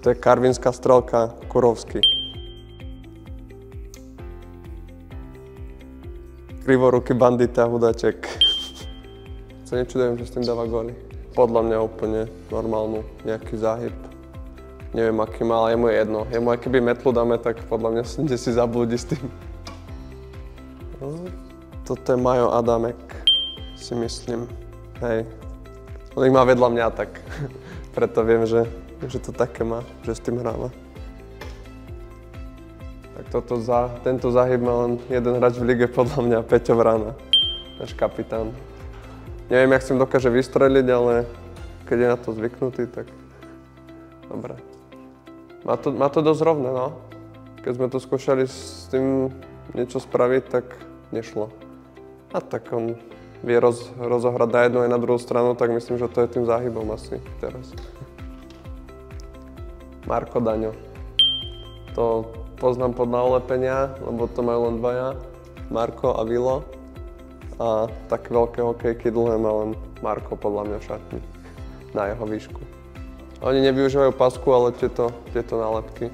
To je Karvinská Strelka, Kurovský. Krivoruký bandita, Hudaček. Sa nečudujem, že s tým dáva góly. Podľa mňa úplne normálnu, nejaký záhyb. Neviem, aký má, ale jemu je jedno. Jemu aj keby metlu dáme, tak podľa mňa ide si zablúdi s tým. Toto je Majo Adamek, si myslím. Hej. On ich má vedľa mňa, tak preto viem, že to také má, že s tým hráva. Tak tento záhyb má len jeden hráč v lige, podľa mňa, Peťo Vrana, náš kapitán. Neviem, jak s tým dokáže vystreliť, ale keď je na to zvyknutý, tak dobre. Má to dosť rovné, no. Keď sme to skúšali s tým niečo spraviť, tak nešlo. A tak on vie rozohrať na jednu aj na druhú stranu, tak myslím, že to je tým záhybom asi teraz. Marko Daňo. To poznám pod naolepenia, lebo to majú len dvaja. Marko a Vilo. A tak veľké hokejky dlhé má len Marko podľa mňa v šatni. Na jeho výšku. Oni nevyužívajú pasku, ale tieto nálepky.